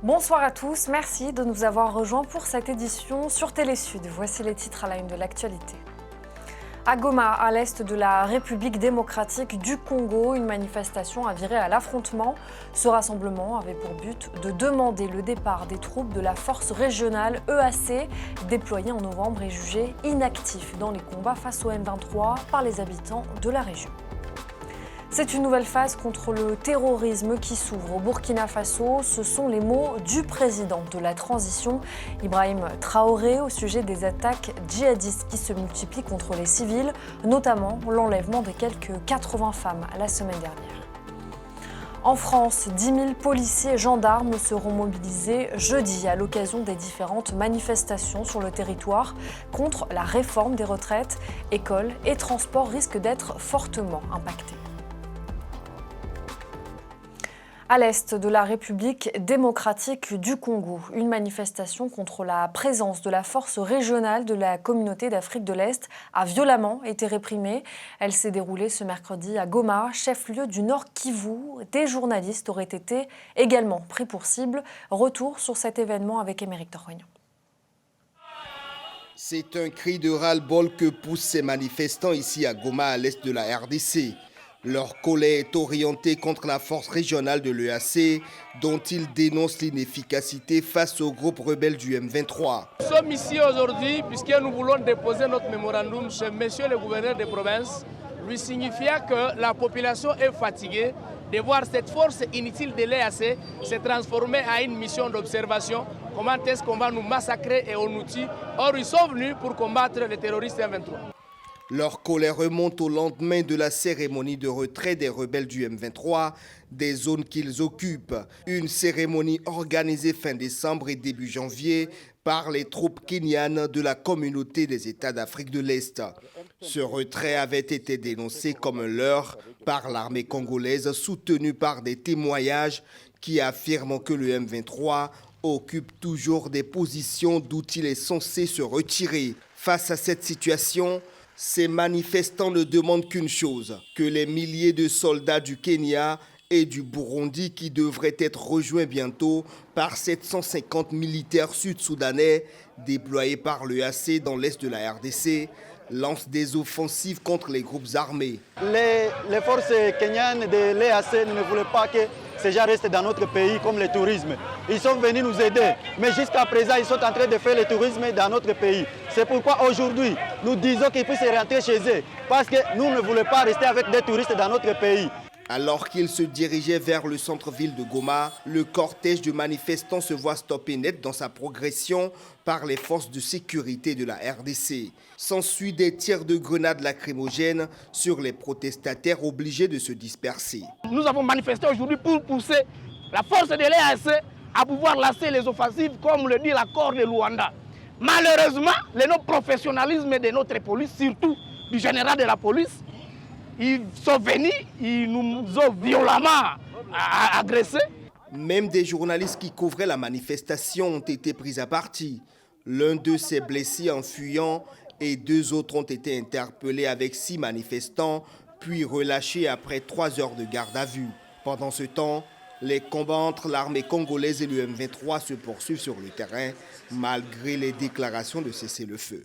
Bonsoir à tous, merci de nous avoir rejoints pour cette édition sur Télé Sud. Voici les titres à la une de l'actualité. À Goma, à l'est de la République démocratique du Congo, une manifestation a viré à l'affrontement. Ce rassemblement avait pour but de demander le départ des troupes de la force régionale EAC, déployée en novembre et jugée inactif dans les combats face au M23 par les habitants de la région. C'est une nouvelle phase contre le terrorisme qui s'ouvre au Burkina Faso. Ce sont les mots du président de la transition, Ibrahim Traoré, au sujet des attaques djihadistes qui se multiplient contre les civils, notamment l'enlèvement de quelques 80 femmes la semaine dernière. En France, 10 000 policiers et gendarmes seront mobilisés jeudi à l'occasion des différentes manifestations sur le territoire contre la réforme des retraites. Écoles et transports risquent d'être fortement impactés. À l'est de la République démocratique du Congo, une manifestation contre la présence de la force régionale de la communauté d'Afrique de l'Est a violemment été réprimée. Elle s'est déroulée ce mercredi à Goma, chef-lieu du Nord Kivu. Des journalistes auraient été également pris pour cible. Retour sur cet événement avec Émeric Torognan. C'est un cri de ras-le-bol que poussent ces manifestants ici à Goma, à l'est de la RDC. Leur colère est orientée contre la force régionale de l'EAC, dont ils dénoncent l'inefficacité face au groupe rebelle du M23. Nous sommes ici aujourd'hui puisque nous voulons déposer notre mémorandum chez monsieur le gouverneur de province, lui signifiant que la population est fatiguée de voir cette force inutile de l'EAC se transformer en une mission d'observation. Comment est-ce qu'on va nous massacrer et on nous tue? Or, ils sont venus pour combattre les terroristes M23. Leur colère remonte au lendemain de la cérémonie de retrait des rebelles du M23 des zones qu'ils occupent. Une cérémonie organisée fin décembre et début janvier par les troupes kenyanes de la communauté des États d'Afrique de l'Est. Ce retrait avait été dénoncé comme un leurre par l'armée congolaise, soutenue par des témoignages qui affirment que le M23 occupe toujours des positions d'où il est censé se retirer. Face à cette situation, ces manifestants ne demandent qu'une chose, que les milliers de soldats du Kenya et du Burundi qui devraient être rejoints bientôt par 750 militaires sud-soudanais déployés par l'EAC dans l'est de la RDC lancent des offensives contre les groupes armés. Les forces kenyanes de l'EAC ne voulaient pas que ces gens restent dans notre pays comme le tourisme. Ils sont venus nous aider, mais jusqu'à présent, ils sont en train de faire le tourisme dans notre pays. C'est pourquoi aujourd'hui, nous disons qu'ils puissent rentrer chez eux, parce que nous ne voulons pas rester avec des touristes dans notre pays. Alors qu'ils se dirigeaient vers le centre-ville de Goma, le cortège de manifestants se voit stoppé net dans sa progression par les forces de sécurité de la RDC. S'ensuit des tirs de grenades lacrymogènes sur les protestataires obligés de se disperser. Nous avons manifesté aujourd'hui pour pousser la force de l'EAC à pouvoir lancer les offensives comme le dit l'accord de Luanda. Malheureusement, le non-professionnalisme de notre police, surtout du général de la police, ils sont venus, ils nous ont violemment agressés. Même des journalistes qui couvraient la manifestation ont été pris à partie. L'un d'eux s'est blessé en fuyant et 2 autres ont été interpellés avec 6 manifestants, puis relâchés après 3 heures de garde à vue. Pendant ce temps, les combats entre l'armée congolaise et le M23 se poursuivent sur le terrain, malgré les déclarations de cessez-le-feu.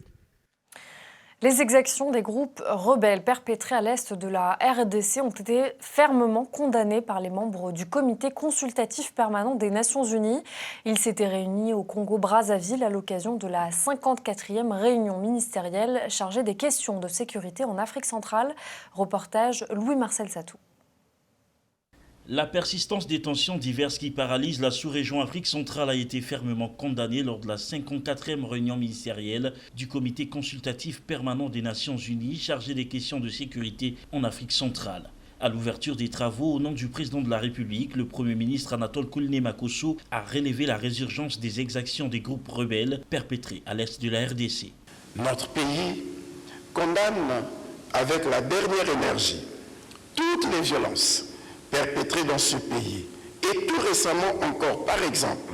Les exactions des groupes rebelles perpétrées à l'est de la RDC ont été fermement condamnées par les membres du comité consultatif permanent des Nations Unies. Ils s'étaient réunis au Congo-Brazzaville à l'occasion de la 54e réunion ministérielle chargée des questions de sécurité en Afrique centrale. Reportage Louis-Marcel Satou. La persistance des tensions diverses qui paralysent la sous-région Afrique centrale a été fermement condamnée lors de la 54e réunion ministérielle du comité consultatif permanent des Nations Unies chargé des questions de sécurité en Afrique centrale. À l'ouverture des travaux, au nom du président de la République, le Premier ministre Anatole Kouliné-Makosso a relevé la résurgence des exactions des groupes rebelles perpétrés à l'est de la RDC. Notre pays condamne avec la dernière énergie toutes les violences perpétrés dans ce pays. Et tout récemment encore, par exemple,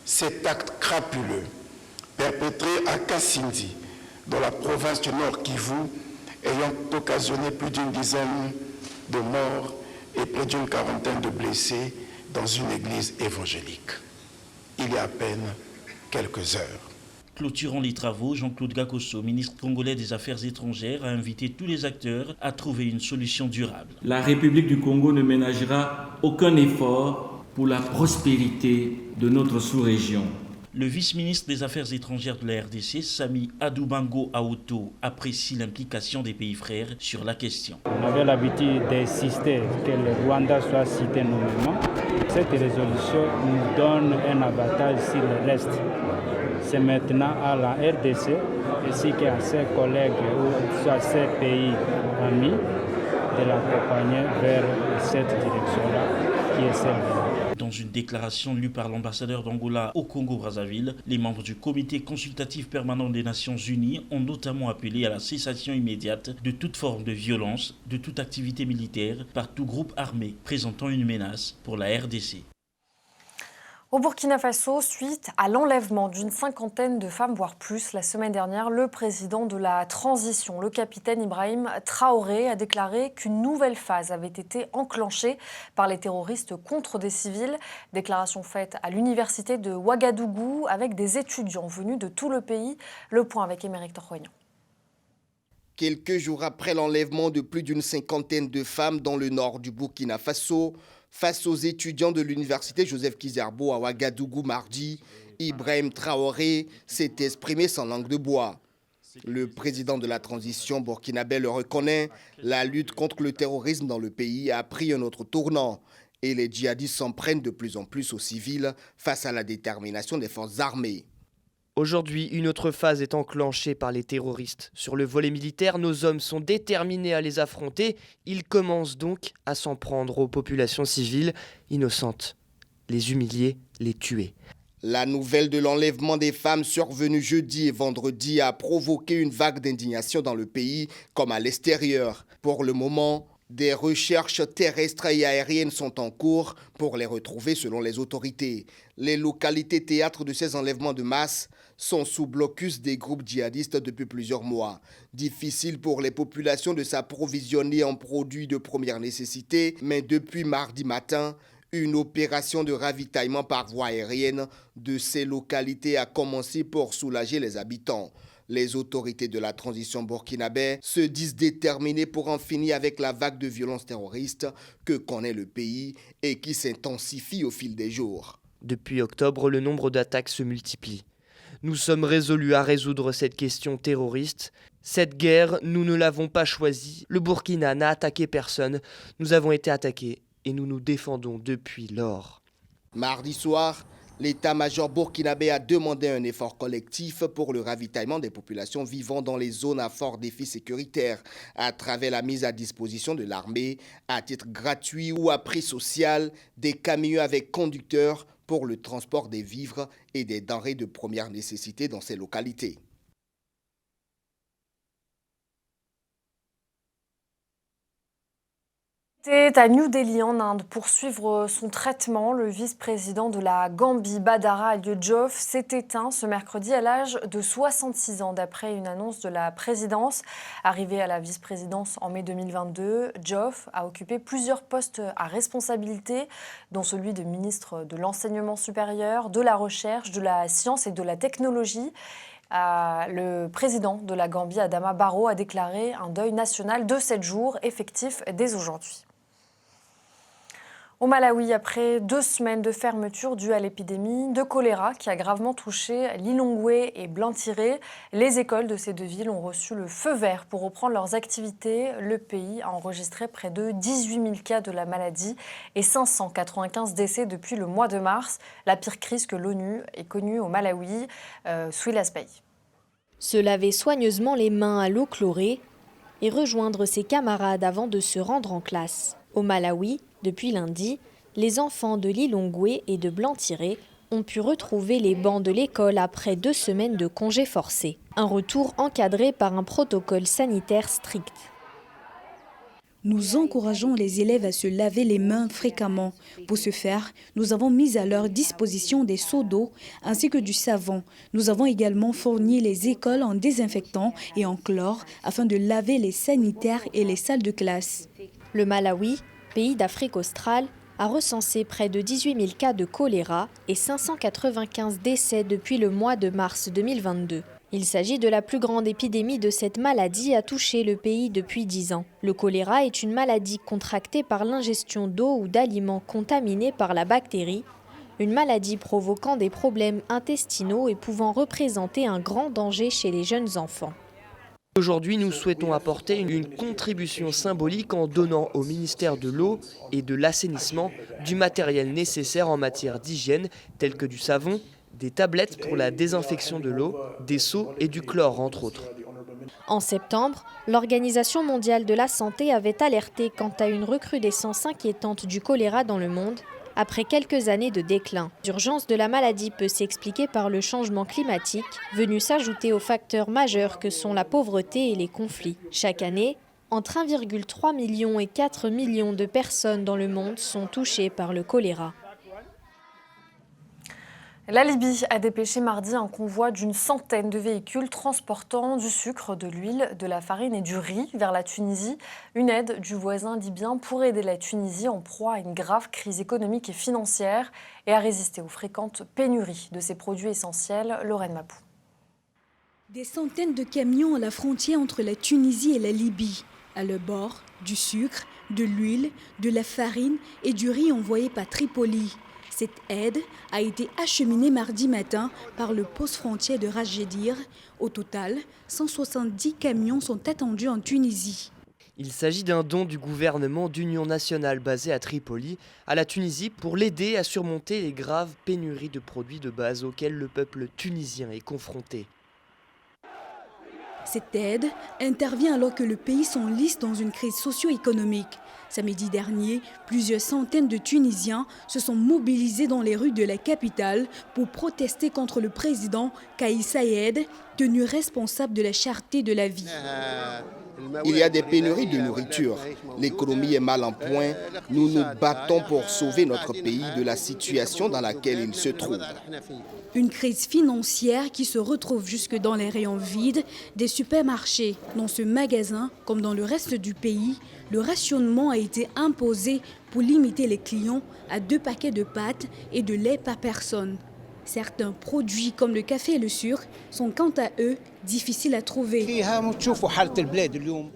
cet acte crapuleux perpétré à Kassindi, dans la province du Nord Kivu, ayant occasionné plus d'une dizaine de morts et près d'une quarantaine de blessés dans une église évangélique. il y a à peine quelques heures. Clôturant les travaux, Jean-Claude Gakosso, ministre congolais des Affaires étrangères, a invité tous les acteurs à trouver une solution durable. La République du Congo ne ménagera aucun effort pour la prospérité de notre sous-région. Le vice-ministre des Affaires étrangères de la RDC, Sami Adoubango Aoto, apprécie l'implication des pays frères sur la question. On avait l'habitude d'insister que le Rwanda soit cité nommément. Cette résolution nous donne un avantage sur le reste. C'est maintenant à la RDC ainsi qu'à ses collègues ou soit ses pays amis de l'accompagner vers cette direction-là qui est celle-là. Dans une déclaration lue par l'ambassadeur d'Angola au Congo-Brazzaville, les membres du comité consultatif permanent des Nations Unies ont notamment appelé à la cessation immédiate de toute forme de violence, de toute activité militaire par tout groupe armé présentant une menace pour la RDC. Au Burkina Faso, suite à l'enlèvement d'une cinquantaine de femmes, voire plus, la semaine dernière, le président de la transition, le capitaine Ibrahim Traoré, a déclaré qu'une nouvelle phase avait été enclenchée par les terroristes contre des civils. Déclaration faite à l'université de Ouagadougou avec des étudiants venus de tout le pays. Le point avec Émeric Torroignan. Quelques jours après l'enlèvement de plus d'une cinquantaine de femmes dans le nord du Burkina Faso, face aux étudiants de l'université Joseph Kizerbo à Ouagadougou mardi, Ibrahim Traoré s'est exprimé sans langue de bois. Le président de la transition burkinabé le reconnaît, la lutte contre le terrorisme dans le pays a pris un autre tournant et les djihadistes s'en prennent de plus en plus aux civils face à la détermination des forces armées. Aujourd'hui, une autre phase est enclenchée par les terroristes. Sur le volet militaire, nos hommes sont déterminés à les affronter. Ils commencent donc à s'en prendre aux populations civiles innocentes. Les humilier, les tuer. La nouvelle de l'enlèvement des femmes survenue jeudi et vendredi a provoqué une vague d'indignation dans le pays comme à l'extérieur. Pour le moment, des recherches terrestres et aériennes sont en cours pour les retrouver selon les autorités. Les localités théâtres de ces enlèvements de masse sont sous blocus des groupes djihadistes depuis plusieurs mois. Difficile pour les populations de s'approvisionner en produits de première nécessité, mais depuis mardi matin, une opération de ravitaillement par voie aérienne de ces localités a commencé pour soulager les habitants. Les autorités de la transition burkinabé se disent déterminées pour en finir avec la vague de violence terroriste que connaît le pays et qui s'intensifie au fil des jours. Depuis octobre, le nombre d'attaques se multiplie. Nous sommes résolus à résoudre cette question terroriste. Cette guerre, nous ne l'avons pas choisie. Le Burkina n'a attaqué personne. Nous avons été attaqués et nous nous défendons depuis lors. Mardi soir, l'état-major burkinabé a demandé un effort collectif pour le ravitaillement des populations vivant dans les zones à fort défi sécuritaire à travers la mise à disposition de l'armée à titre gratuit ou à prix social des camions avec conducteurs pour le transport des vivres et des denrées de première nécessité dans ces localités. C'est à New Delhi, en Inde, pour suivre son traitement. Le vice-président de la Gambie, Badara Alioune, s'est éteint ce mercredi à l'âge de 66 ans, d'après une annonce de la présidence. Arrivé à la vice-présidence en mai 2022, Diouf a occupé plusieurs postes à responsabilité, dont celui de ministre de l'Enseignement supérieur, de la Recherche, de la Science et de la Technologie. Le président de la Gambie, Adama Barrow, a déclaré un deuil national de 7 jours, effectif dès aujourd'hui. Au Malawi, après 2 semaines de fermeture due à l'épidémie de choléra qui a gravement touché Lilongwe et Blantyre, les écoles de ces 2 villes ont reçu le feu vert pour reprendre leurs activités. Le pays a enregistré près de 18 000 cas de la maladie et 595 décès depuis le mois de mars. La pire crise que l'ONU ait connue au Malawi. Souilas Bey. Se laver soigneusement les mains à l'eau chlorée et rejoindre ses camarades avant de se rendre en classe. Au Malawi, depuis lundi, les enfants de Lilongwe et de Blantyre ont pu retrouver les bancs de l'école après 2 semaines de congés forcés. Un retour encadré par un protocole sanitaire strict. Nous encourageons les élèves à se laver les mains fréquemment. Pour ce faire, nous avons mis à leur disposition des seaux d'eau ainsi que du savon. Nous avons également fourni les écoles en désinfectant et en chlore afin de laver les sanitaires et les salles de classe. Le Malawi, pays d'Afrique australe, a recensé près de 18 000 cas de choléra et 595 décès depuis le mois de mars 2022. Il s'agit de la plus grande épidémie de cette maladie à toucher le pays depuis 10 ans. Le choléra est une maladie contractée par l'ingestion d'eau ou d'aliments contaminés par la bactérie, une maladie provoquant des problèmes intestinaux et pouvant représenter un grand danger chez les jeunes enfants. Aujourd'hui, nous souhaitons apporter une contribution symbolique en donnant au ministère de l'Eau et de l'Assainissement du matériel nécessaire en matière d'hygiène, tel que du savon, des tablettes pour la désinfection de l'eau, des seaux et du chlore, entre autres. En septembre, l'Organisation mondiale de la santé avait alerté quant à une recrudescence inquiétante du choléra dans le monde, après quelques années de déclin. L'urgence de la maladie peut s'expliquer par le changement climatique, venu s'ajouter aux facteurs majeurs que sont la pauvreté et les conflits. Chaque année, entre 1,3 million et 4 millions de personnes dans le monde sont touchées par le choléra. La Libye a dépêché mardi un convoi d'une centaine de véhicules transportant du sucre, de l'huile, de la farine et du riz vers la Tunisie. Une aide du voisin libyen pour aider la Tunisie en proie à une grave crise économique et financière et à résister aux fréquentes pénuries de ces produits essentiels. Lorraine Mapou. Des centaines de camions à la frontière entre la Tunisie et la Libye. À leur bord, du sucre, de l'huile, de la farine et du riz envoyés par Tripoli. Cette aide a été acheminée mardi matin par le poste frontière de Rajdir. Au total, 170 camions sont attendus en Tunisie. Il s'agit d'un don du gouvernement d'union nationale basé à Tripoli à la Tunisie pour l'aider à surmonter les graves pénuries de produits de base auxquelles le peuple tunisien est confronté. Cette aide intervient alors que le pays s'enlise dans une crise socio-économique. Samedi dernier, plusieurs centaines de Tunisiens se sont mobilisés dans les rues de la capitale pour protester contre le président Kais Saied, tenu responsable de la cherté de la vie. Il y a des pénuries de nourriture. L'économie est mal en point. Nous nous battons pour sauver notre pays de la situation dans laquelle il se trouve. Une crise financière qui se retrouve jusque dans les rayons vides des supermarchés. Dans ce magasin, comme dans le reste du pays, le rationnement a été imposé pour limiter les clients à 2 paquets de pâtes et de lait par personne. Certains produits comme le café et le sucre sont quant à eux difficiles à trouver.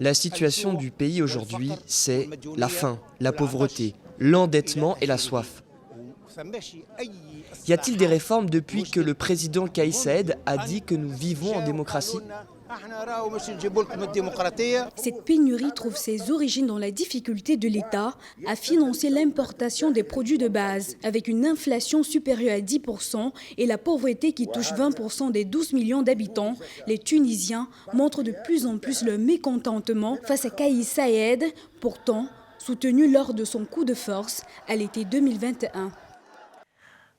La situation du pays aujourd'hui, c'est la faim, la pauvreté, l'endettement et la soif. Y a-t-il des réformes depuis que le président Kais Saied a dit que nous vivons en démocratie ? Cette pénurie trouve ses origines dans la difficulté de l'État à financer l'importation des produits de base. Avec une inflation supérieure à 10% et la pauvreté qui touche 20% des 12 millions d'habitants, les Tunisiens montrent de plus en plus leur mécontentement face à Kais Saied, pourtant soutenu lors de son coup de force à l'été 2021.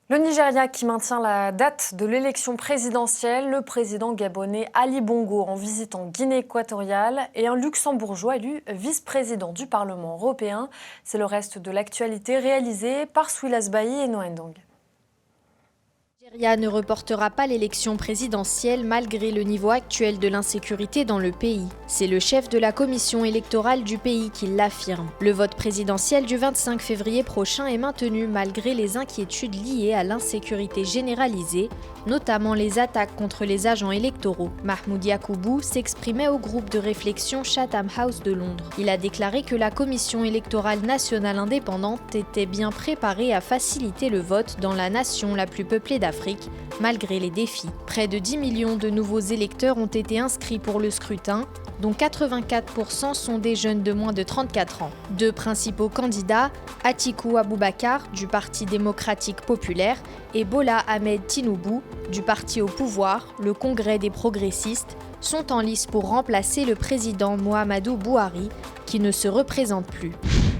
Le Nigeria qui maintient la date de l'élection présidentielle, le président gabonais Ali Bongo en visite en Guinée équatoriale et un luxembourgeois élu vice-président du Parlement européen. C'est le reste de l'actualité réalisée par Souilas Bailly et Noendong. Le Nigeria ne reportera pas l'élection présidentielle malgré le niveau actuel de l'insécurité dans le pays. C'est le chef de la commission électorale du pays qui l'affirme. Le vote présidentiel du 25 février prochain est maintenu malgré les inquiétudes liées à l'insécurité généralisée, notamment les attaques contre les agents électoraux. Mahmoud Yacoubou s'exprimait au groupe de réflexion Chatham House de Londres. Il a déclaré que la commission électorale nationale indépendante était bien préparée à faciliter le vote dans la nation la plus peuplée d'Afrique, malgré les défis. Près de 10 millions de nouveaux électeurs ont été inscrits pour le scrutin, dont 84% sont des jeunes de moins de 34 ans. 2 principaux candidats, Atiku Abubakar du Parti démocratique populaire et Bola Ahmed Tinubu du parti au pouvoir, le Congrès des progressistes, sont en lice pour remplacer le président Muhammadu Buhari, qui ne se représente plus.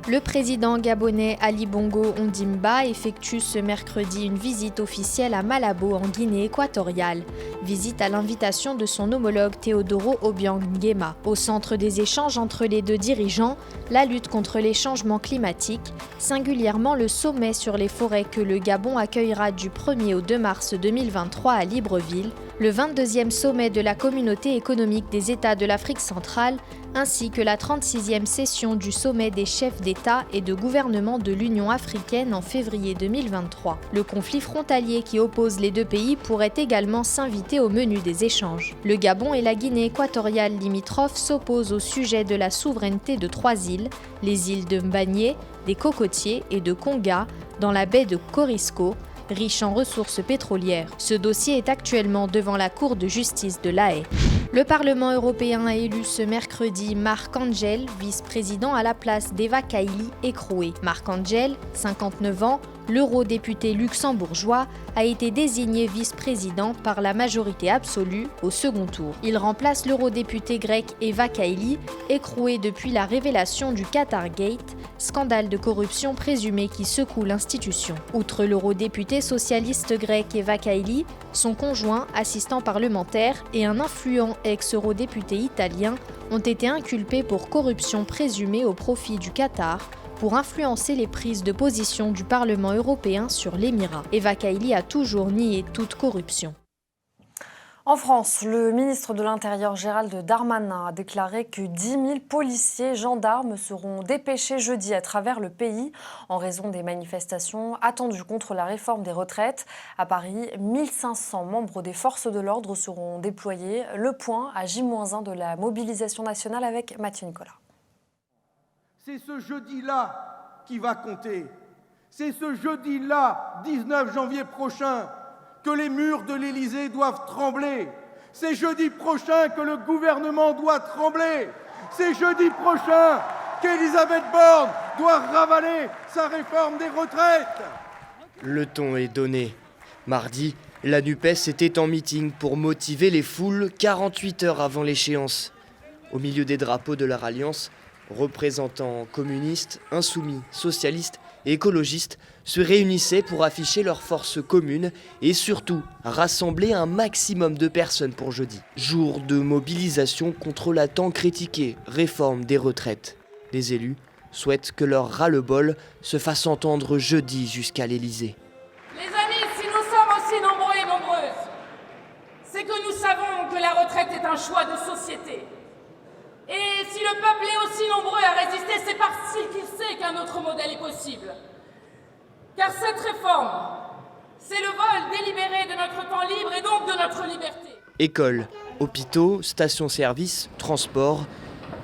Le président gabonais Ali Bongo Ondimba effectue ce mercredi une visite officielle à Malabo en Guinée équatoriale. Visite à l'invitation de son homologue Teodoro Obiang Nguema. Au centre des échanges entre les 2 dirigeants, la lutte contre les changements climatiques, singulièrement le sommet sur les forêts que le Gabon accueillera du 1er au 2 mars 2023 à Libreville, le 22e sommet de la Communauté économique des États de l'Afrique centrale, ainsi que la 36e session du sommet des chefs d'État et de gouvernement de l'Union africaine en février 2023. Le conflit frontalier qui oppose les deux pays pourrait également s'inviter au menu des échanges. Le Gabon et la Guinée équatoriale limitrophe s'opposent au sujet de la souveraineté de 3 îles, les îles de Mbagné, des Cocotiers et de Konga, dans la baie de Corisco, riche en ressources pétrolières. Ce dossier est actuellement devant la Cour de justice de La Haye. Le Parlement européen a élu ce mercredi Marc Angel, vice-président à la place d'Eva Kaili écrouée. Marc Angel, 59 ans, l'eurodéputé luxembourgeois, a été désigné vice-président par la majorité absolue au second tour. Il remplace l'eurodéputée grecque Eva Kaili, écrouée depuis la révélation du Qatar Gate, scandale de corruption présumé qui secoue l'institution. Outre l'eurodéputé socialiste grec Eva Kaili, son conjoint, assistant parlementaire, et un influent ex-eurodéputé italien ont été inculpés pour corruption présumée au profit du Qatar, pour influencer les prises de position du Parlement européen sur l'Émirat. Eva Kaili a toujours nié toute corruption. En France, le ministre de l'Intérieur Gérald Darmanin a déclaré que 10 000 policiers gendarmes seront dépêchés jeudi à travers le pays en raison des manifestations attendues contre la réforme des retraites. À Paris, 1500 membres des forces de l'ordre seront déployés. Le point à J-1 de la mobilisation nationale avec Mathieu Nicolas. C'est ce jeudi-là qui va compter. C'est ce jeudi-là, 19 janvier prochain, que les murs de l'Élysée doivent trembler. C'est jeudi prochain que le gouvernement doit trembler. C'est jeudi prochain qu'Elisabeth Borne doit ravaler sa réforme des retraites. Le ton est donné. Mardi, la NUPES était en meeting pour motiver les foules 48 heures avant l'échéance. Au milieu des drapeaux de leur alliance, représentants communistes, insoumis, socialistes et écologistes se réunissaient pour afficher leur force commune et surtout rassembler un maximum de personnes pour jeudi. Jour de mobilisation contre la tant critiquée réforme des retraites. Les élus souhaitent que leur ras-le-bol se fasse entendre jeudi jusqu'à l'Élysée. Les amis, si nous sommes aussi nombreux et nombreuses, c'est que nous savons que la retraite est un choix de société. Et si le peuple est aussi nombreux à résister, c'est parce qu'il sait qu'un autre modèle est possible. Car cette réforme, c'est le vol délibéré de notre temps libre et donc de notre liberté. Écoles, hôpitaux, stations-service, transports,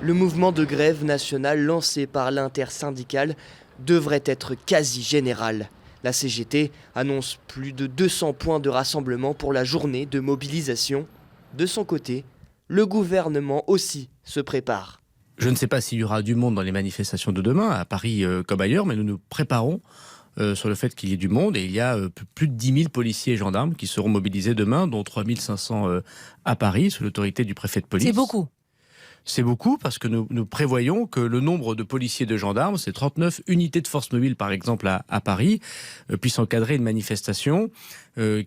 le mouvement de grève nationale lancé par l'intersyndicale devrait être quasi général. La CGT annonce plus de 200 points de rassemblement pour la journée de mobilisation. De son côté, le gouvernement aussi se prépare. Je ne sais pas s'il y aura du monde dans les manifestations de demain, à Paris comme ailleurs, mais nous nous préparons sur le fait qu'il y ait du monde. Et il y a plus de 10 000 policiers et gendarmes qui seront mobilisés demain, dont 3 500 à Paris, sous l'autorité du préfet de police. C'est beaucoup. C'est beaucoup parce que nous prévoyons que le nombre de policiers et de gendarmes, c'est 39 unités de force mobile par exemple à Paris, puissent encadrer une manifestation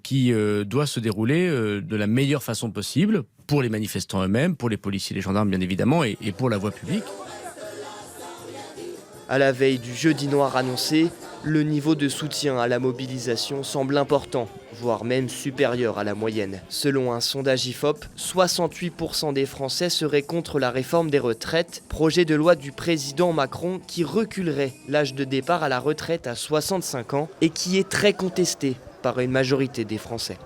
qui doit se dérouler de la meilleure façon possible pour les manifestants eux-mêmes, pour les policiers et les gendarmes bien évidemment et pour la voie publique. À la veille du jeudi noir annoncé, le niveau de soutien à la mobilisation semble important, voire même supérieur à la moyenne. Selon un sondage IFOP, 68% des Français seraient contre la réforme des retraites, projet de loi du président Macron qui reculerait l'âge de départ à la retraite à 65 ans et qui est très contesté par une majorité des Français.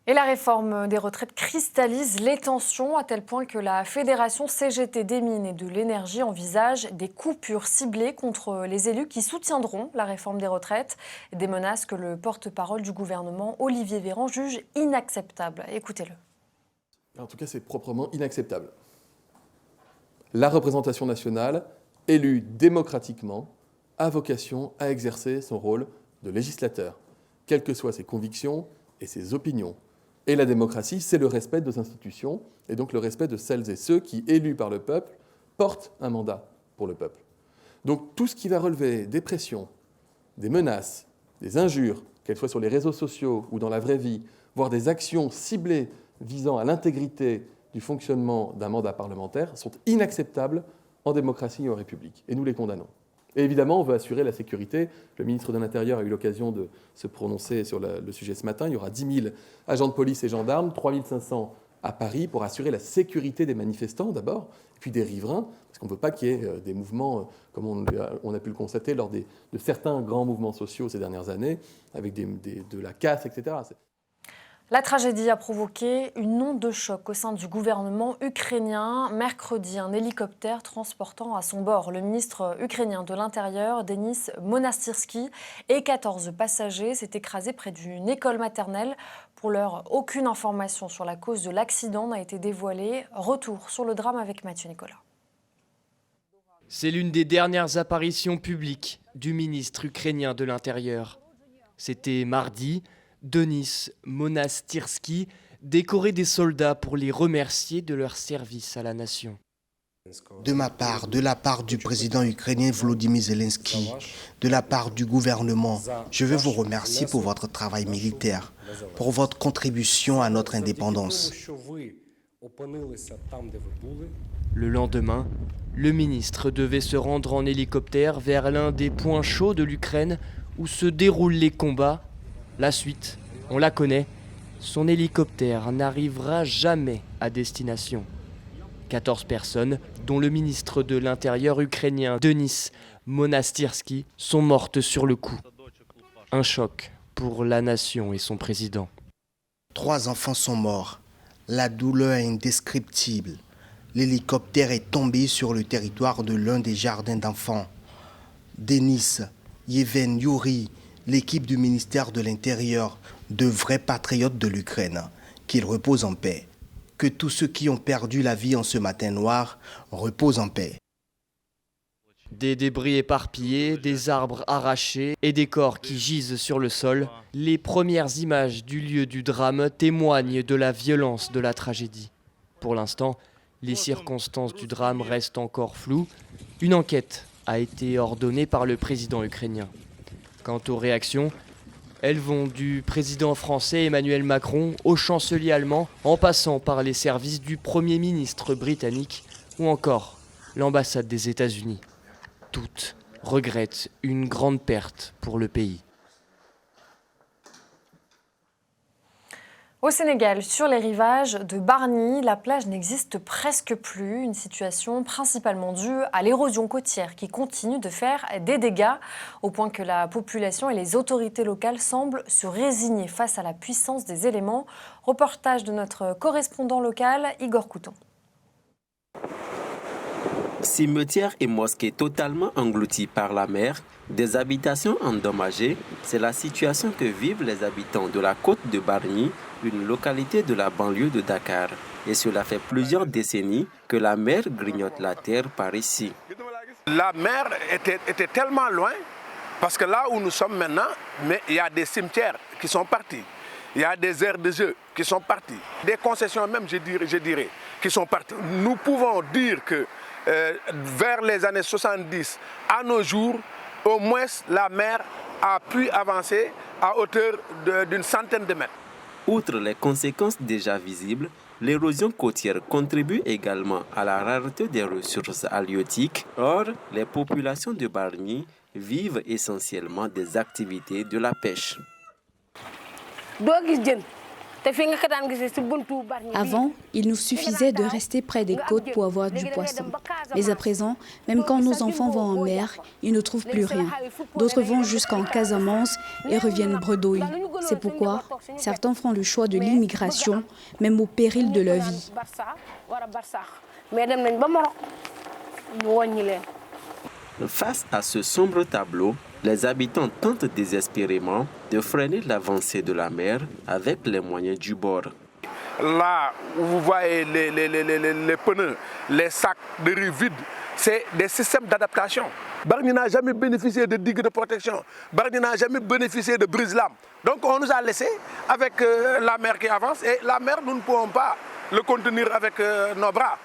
Et la réforme des retraites cristallise les tensions à tel point que la Fédération CGT des mines et de l'énergie envisage des coupures ciblées contre les élus qui soutiendront la réforme des retraites. Des menaces que le porte-parole du gouvernement, Olivier Véran, juge inacceptables. Écoutez-le. En tout cas, c'est proprement inacceptable. La représentation nationale, élue démocratiquement, a vocation à exercer son rôle de législateur, quelles que soient ses convictions et ses opinions. Et la démocratie, c'est le respect de nos institutions et donc le respect de celles et ceux qui, élus par le peuple, portent un mandat pour le peuple. Donc tout ce qui va relever des pressions, des menaces, des injures, qu'elles soient sur les réseaux sociaux ou dans la vraie vie, voire des actions ciblées visant à l'intégrité du fonctionnement d'un mandat parlementaire, sont inacceptables en démocratie et en République. Et nous les condamnons. Et évidemment, on veut assurer la sécurité. Le ministre de l'Intérieur a eu l'occasion de se prononcer sur le sujet ce matin. Il y aura 10 000 agents de police et gendarmes, 3 500 à Paris pour assurer la sécurité des manifestants d'abord, et puis des riverains, parce qu'on ne veut pas qu'il y ait des mouvements, comme on a pu le constater lors de certains grands mouvements sociaux ces dernières années, avec de la casse, etc. La tragédie a provoqué une onde de choc au sein du gouvernement ukrainien. Mercredi, un hélicoptère transportant à son bord le ministre ukrainien de l'Intérieur, Denis Monastirski, et 14 passagers s'est écrasé près d'une école maternelle. Pour l'heure, aucune information sur la cause de l'accident n'a été dévoilée. Retour sur le drame avec Mathieu Nicolas. C'est l'une des dernières apparitions publiques du ministre ukrainien de l'Intérieur. C'était mardi. Denis Monastirski décorait des soldats pour les remercier de leur service à la nation. De ma part, de la part du président ukrainien Volodymyr Zelensky, de la part du gouvernement, je veux vous remercier pour votre travail militaire, pour votre contribution à notre indépendance. Le lendemain, le ministre devait se rendre en hélicoptère vers l'un des points chauds de l'Ukraine où se déroulent les combats. La suite, on la connaît, son hélicoptère n'arrivera jamais à destination. 14 personnes, dont le ministre de l'Intérieur ukrainien Denis Monastirski, sont mortes sur le coup. Un choc pour la nation et son président. 3 enfants sont morts. La douleur est indescriptible. L'hélicoptère est tombé sur le territoire de l'un des jardins d'enfants. Denis, Yevhen, Yuri, l'équipe du ministère de l'Intérieur, de vrais patriotes de l'Ukraine, qu'ils reposent en paix. Que tous ceux qui ont perdu la vie en ce matin noir reposent en paix. Des débris éparpillés, des arbres arrachés et des corps qui gisent sur le sol, les premières images du lieu du drame témoignent de la violence de la tragédie. Pour l'instant, les circonstances du drame restent encore floues. Une enquête a été ordonnée par le président ukrainien. Quant aux réactions, elles vont du président français Emmanuel Macron au chancelier allemand, en passant par les services du Premier ministre britannique ou encore l'ambassade des États-Unis. Toutes regrettent une grande perte pour le pays. Au Sénégal, sur les rivages de Bargny, la plage n'existe presque plus. Une situation principalement due à l'érosion côtière qui continue de faire des dégâts, au point que la population et les autorités locales semblent se résigner face à la puissance des éléments. Reportage de notre correspondant local, Igor Couton. Cimetières et mosquées totalement engloutis par la mer, des habitations endommagées, c'est la situation que vivent les habitants de la côte de Bargny, une localité de la banlieue de Dakar. Et cela fait plusieurs décennies que la mer grignote la terre par ici. La mer était tellement loin, parce que là où nous sommes maintenant, mais il y a des cimetières qui sont partis. Il y a des aires de jeu qui sont parties. Des concessions même, je dirais, qui sont parties. Nous pouvons dire que vers les années 70, à nos jours, au moins la mer a pu avancer à hauteur d'une centaine de mètres. Outre les conséquences déjà visibles, l'érosion côtière contribue également à la rareté des ressources halieutiques. Or, les populations de Bargny vivent essentiellement des activités de la pêche. Avant, il nous suffisait de rester près des côtes pour avoir du poisson. Mais à présent, même quand nos enfants vont en mer, ils ne trouvent plus rien. D'autres vont jusqu'en Casamance et reviennent bredouilles. C'est pourquoi certains font le choix de l'immigration, même au péril de leur vie. Face à ce sombre tableau, les habitants tentent désespérément de freiner l'avancée de la mer avec les moyens du bord. Là où vous voyez les pneus, les sacs de riz vides, c'est des systèmes d'adaptation. Bargny n'a jamais bénéficié de digues de protection. Bargny n'a jamais bénéficié de brise-lames. Donc on nous a laissé avec la mer qui avance et la mer, nous ne pouvons pas le contenir avec nos bras.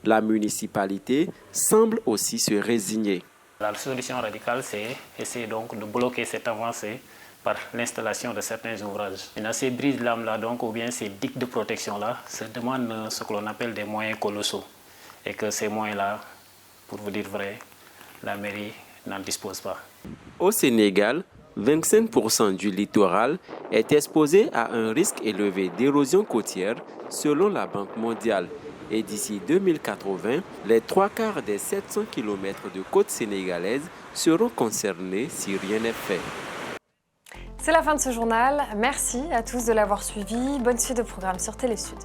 La municipalité semble aussi se résigner. La solution radicale, c'est essayer donc de bloquer cette avancée par l'installation de certains ouvrages. Maintenant, ces brises-lames-là, donc, ou bien ces digues de protection-là, ça demande ce que l'on appelle des moyens colossaux. Et que ces moyens-là, pour vous dire vrai, la mairie n'en disposent pas. Au Sénégal, 25% du littoral est exposé à un risque élevé d'érosion côtière selon la Banque mondiale. Et d'ici 2080, les 3/4 des 700 km de côte sénégalaise seront concernés si rien n'est fait. C'est la fin de ce journal. Merci à tous de l'avoir suivi. Bonne suite de programme sur Télé Sud.